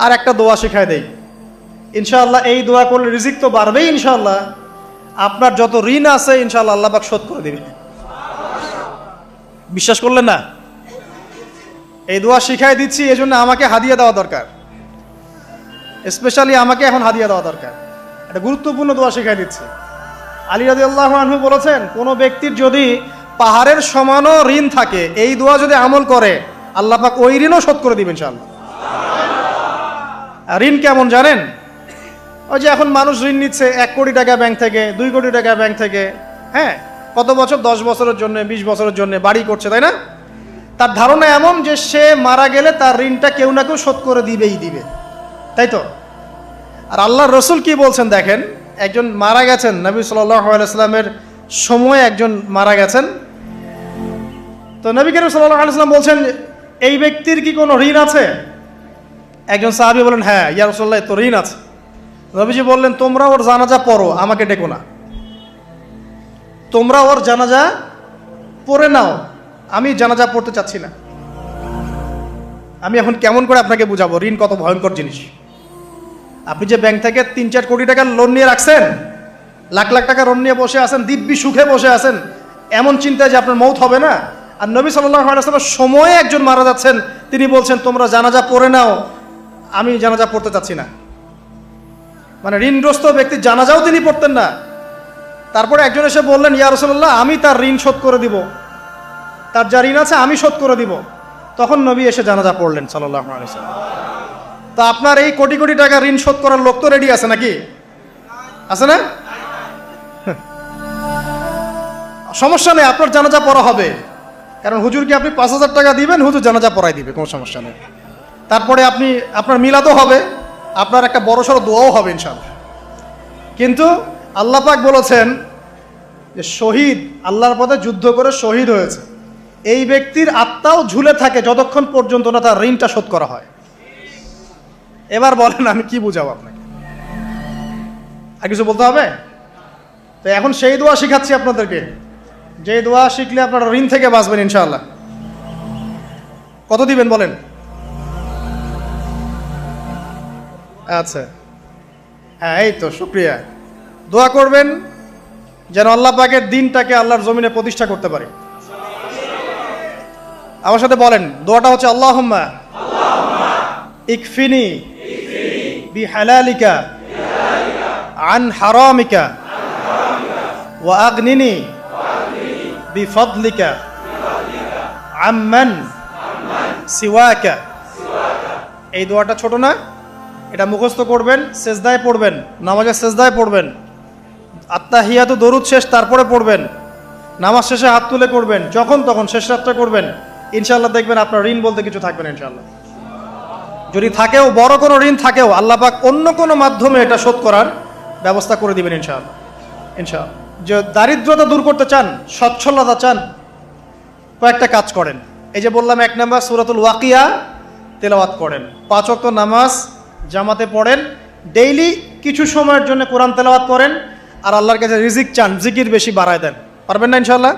আর একটা দোয়া শিখাই দেই, ইনশাআল্লাহ এই দোয়া করলে রিজিক তো বাড়বেই ইনশাআল্লাহ, আপনার যত ঋণ আছে ইনশাআল্লাহ আল্লাহ পাক শোধ করে দিবেন। বিশ্বাস করলেন না? এই দোয়া শিখাই দিচ্ছি, এজন্য আমাকে হাদিয়া দেওয়া দরকার, স্পেশালি আমাকে এখন হাদিয়া দেওয়া দরকার। একটা গুরুত্বপূর্ণ দোয়া শিখাই দিচ্ছি। আলী রাদিয়াল্লাহু আনহু বলেছেন, কোনো ব্যক্তির যদি পাহাড়ের সমানও ঋণ থাকে, এই দোয়া যদি আমল করে আল্লাহ পাক ওই ঋণও শোধ করে দিবেন ইনশাআল্লাহ। ঋণ কেমন জানেন? ওই যে এখন মানুষ ঋণ নিচ্ছে 1 কোটি টাকা ব্যাংক থেকে, 2 কোটি টাকা ব্যাংক থেকে, হ্যাঁ, কত বছর, 10 বছরের জন্য, 20 বছরের জন্য বাড়ি করছে, তাই না? তার ধারণা এমন যে সে মারা গেলে তার ঋণটা কেউ না কেউ শোধ করে দিবে, তাই তো? আর আল্লাহর রসুল কি বলছেন দেখেন, একজন মারা গেছেন, নবী সাল্লাল্লাহু আলাইহি সাল্লামের সময় একজন মারা গেছেন। তো নবী করিম সাল্লাল্লাহু আলাইহি সাল্লাম বলছেন, এই ব্যক্তির কি কোনো ঋণ আছে? একজন সাহাবী বলেন, হ্যাঁ ইয়া রাসূলুল্লাহ, তো ঋণ আছে। নবীজি বললেন, তোমরা ওর জানাজা পড়ো, আমাকে ডেকো না। তোমরা ওর জানাজা পড়ে নাও, আমি জানাজা পড়তে চাচ্ছি না। আমি এখন কেমন করে আপনাকে বুঝাবো ঋণ কত ভয়ঙ্কর জিনিস। আপনি যে ব্যাংক থেকে 3-4 কোটি টাকার লোন নিয়ে রাখছেন, লাখ লাখ টাকা লোন নিয়ে বসে আছেন, দিব্যি সুখে বসে আছেন, এমন চিন্তায় যে আপনার মৌত হবে না। আর নবী সাল্লাল্লাহু আলাইহি ওয়াসাল্লামের সময়ে একজন মারা যাচ্ছেন, তিনি বলছেন তোমরা জানাজা পড়ে নাও, আমি জানাজা পড়তে চাচ্ছি না। মানে ঋণগ্রস্ত ব্যক্তির জানাজাও তিনি পড়তেন না। তারপরে একজন এসে বললেন, ইয়া রাসূলুল্লাহ, আমি তার ঋণ শোধ করে দিব, তার যা ঋণ আছে আমি শোধ করে দিব। তখন নবী এসে জানাজা পড়লেন সাল্লাল্লাহু আলাইহি ওয়াসাল্লাম। তা আপনার এই কোটি কোটি টাকা ঋণ শোধ করার লোক তো রেডি আছে নাকি? আছে না? সমস্যা নেই, আপনার জানাজা পড়া হবে। কারণ হুজুরকে আপনি 5,000 টাকা দিবেন, হুজুর জানাজা পড়াই দিবে, কোনো সমস্যা নেই। তারপরে আপনার মিলাদও হবে, আপনার একটা বড়সড় দোয়াও হবে ইনশাআল্লাহ। কিন্তু আল্লাহ পাক বলেছেন যে শহীদ, আল্লাহর পথে যুদ্ধ করে শহীদ হয়েছে, এই ব্যক্তির আত্মাও ঝুলে থাকে যতক্ষণ পর্যন্ত না তার ঋণটা শোধ করা হয়। এবার বলেন আমি কি বুঝাবো আপনাকে? আর কিছু বলতে হবে? তো এখন সেই দোয়া শিখাচ্ছি আপনাদেরকে, যে দোয়া শিখলে আপনারা ঋণ থেকে বাঁচবেন ইনশাআল্লাহ। কত দিবেন বলেন? আচ্ছা, হ্যাঁ, এই তো, শুকরিয়া। দোয়া করবেন যেন আল্লাহ পাকের দিনটাকে আল্লাহর জমিনে প্রতিষ্ঠা করতে পারে। আমার সাথে বলেন, দোয়াটা হচ্ছে আল্লাহুম্মা ইকফিনি বিহালালিকা আন হারামিকা ওয়া আগনিনি বিফদলিকা আম্মান সিওয়াকা। এই দোয়াটা ছোট না, এটা মুখস্থ করবেন, সেজদায় পড়বেন, নামাজের সেজদায় পড়বেন, আত্তাহিয়াতু দরুদ শেষ তারপরে পড়বেন, নামাজ শেষে হাত তুলে করবেন, যখন তখন শেষ রাতটা করবেন। ইনশাআল্লাহ দেখবেন আপনার ঋণ বলতে কিছু থাকবে না ইনশাআল্লাহ। যদি থাকেও, বড় কোনো ঋণ থাকেও, আল্লাহ পাক অন্য কোনো মাধ্যমে এটা শোধ করার ব্যবস্থা করে দিবেন ইনশাআল্লাহ। ইনশাআল্লাহ। যে দারিদ্রতা দূর করতে চান, সচ্ছলতা চান, কয়েকটা কাজ করেন। এই যে বললাম, 1 নাম্বার সূরাতুল ওয়াকিয়া তেলাওয়াত করেন, 5 ওয়াক্ত নামাজ জামাতে পড়েন, ডেইলি কিছু সময়ের জন্য কোরআন তেলাওয়াত করেন, আর আল্লাহর কাছে রিজিক চান, জিকির বেশি বাড়ায় দেন। পারবেন না ইনশাআল্লাহ?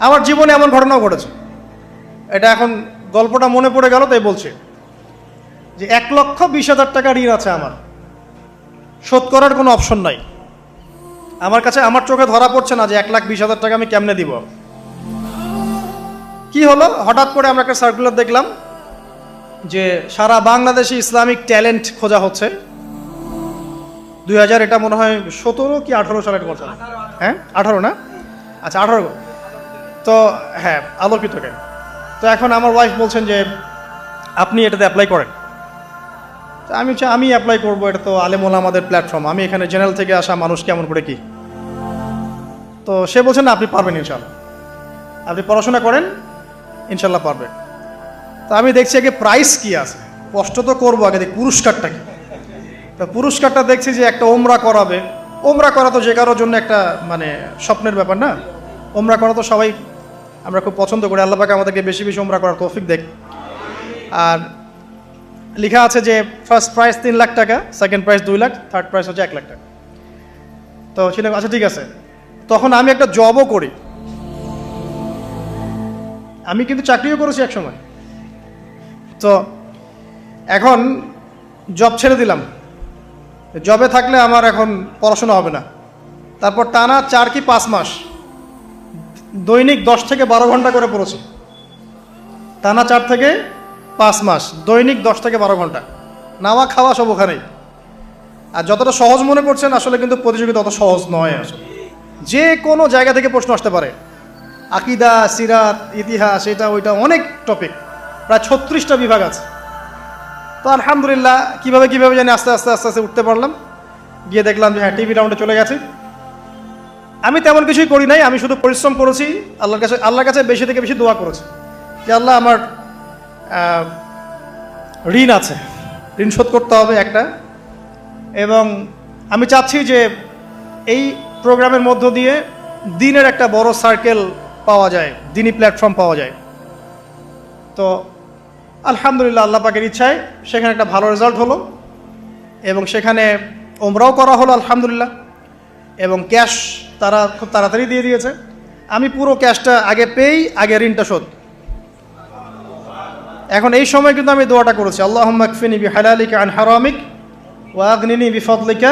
আমার জীবনে এমন ঘটনাও ঘটেছে, এটা এখন গল্পটা মনে পড়ে গেল তাই বলছি, যে 1,20,000 টাকা ঋণ আছে আমার, শোধ করার কোনো অপশন নাই। আমার কাছে, আমার চোখে ধরা পড়ছে না যে 1,20,000 টাকা আমি কেমনে দিব। কি হলো, হঠাৎ করে আমরা একটা সার্কুলার দেখলাম যে সারা বাংলাদেশে ইসলামিক ট্যালেন্ট খোঁজা হচ্ছে। 2000, এটা মনে হয় 17 কি 18 সালের কথা, হ্যাঁ 18 না, আচ্ছা 18। তো হ্যাঁ, আলোকিতকে। তো এখন আমার ওয়াইফ বলছেন যে আপনি এটাতে অ্যাপ্লাই করেন। তো আমি অ্যাপ্লাই করবো, এটা তো আলেম ওলামাদের প্ল্যাটফর্ম, আমি এখানে জেনারেল থেকে আসা মানুষ কেমন করে কি। তো সে বলছেন না, আপনি পারবেন ইনশাআল্লাহ, আপনি পড়াশোনা করেন, ইনশাআল্লাহ পারবেন। তো আমি দেখছি আগে প্রাইস কি আছে, কষ্ট তো করবো, আগে দেখি পুরস্কারটা কি। তো পুরস্কারটা দেখছি যে একটা ওমরা করাবে। ওমরা করা তো যে কারোর জন্য একটা মানে স্বপ্নের ব্যাপার না, ওমরা করা তো সবাই আমরা খুব পছন্দ করি। আল্লাহ পাক আমাদেরকে বেশি বেশি ওমরা করার তৌফিক দেখ। আর লেখা আছে যে ফার্স্ট প্রাইজ 3 লাখ টাকা, second prize 2 lakh, third prize হচ্ছে 1 লাখ টাকা। তো সেটা আচ্ছা ঠিক আছে। তখন আমি একটা জবও করি, আমি কিন্তু চাকরিও করেছি এক সময়। তো এখন জব ছেড়ে দিলাম, জবে থাকলে আমার এখন পড়াশোনা হবে না। তারপর টানা 4 কি 5 মাস দৈনিক 10 থেকে 12 ঘন্টা করে পড়েছি। টানা 4 থেকে 5 মাস দৈনিক 10 থেকে 12 ঘন্টা, নাওয়া খাওয়া সব ওখানেই। আর যতটা সহজ মনে করছেন আসলে কিন্তু প্রতিযোগিতা অত সহজ নয়। আসলে যে কোনো জায়গা থেকে প্রশ্ন আসতে পারে, আকিদা, সিরাত, ইতিহাস, এটা ওইটা অনেক টপিক, প্রায় 36টা বিভাগ আছে। তো আলহামদুলিল্লাহ কীভাবে জানি আস্তে আস্তে উঠতে পারলাম। গিয়ে দেখলাম যে হ্যাঁ, টিভি রাউন্ডে চলে গেছি। আমি তেমন কিছুই করি নাই, আমি শুধু পরিশ্রম করেছি, আল্লাহর কাছে বেশি থেকে বেশি দোয়া করেছি যে আল্লাহ আমার ঋণ আছে, ঋণ শোধ করতে হবে একটা। এবং আমি চাচ্ছি যে এই প্রোগ্রামের মধ্য দিয়ে দিনের একটা বড় সার্কেল পাওয়া যায়, দিনী প্ল্যাটফর্ম পাওয়া যায়। তো আলহামদুলিল্লাহ আল্লাহ পাকের ইচ্ছায় সেখানে একটা ভালো রেজাল্ট হলো এবং সেখানে ওমরাও করা হলো আলহামদুলিল্লাহ। এবং ক্যাশ তারা খুব তাড়াতাড়ি দিয়ে দিয়েছে। আমি পুরো ক্যাশটা আগে পেয়েই আগে ঋণটা শোধ। এখন এই সময় কিন্তু আমি দোয়াটা করেছি, আল্লাহুম্মা কফিনি বিহালালিকা আন হারামিক ওয়া আগনিনি বিফাদলিকা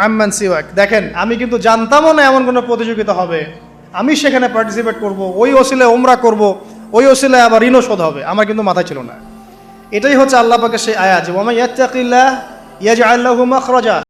আম্মান সিওয়াক। দেখেন, আমি কিন্তু জানতামও না এমন কোনো প্রতিযোগিতা হবে, আমি সেখানে পার্টিসিপেট করব, ওই ওসিলায় ওমরা করব, ওই ওসিলায় আবার ঋণও শোধ হবে, আমার কিন্তু মাথায় ছিল না। এটাই হচ্ছে আল্লাহ পাকের সেই আয়াত যে ওয়া মান ইয়াত্তাকিল্লাহ ইয়াজআল লাহু মাখরাজা।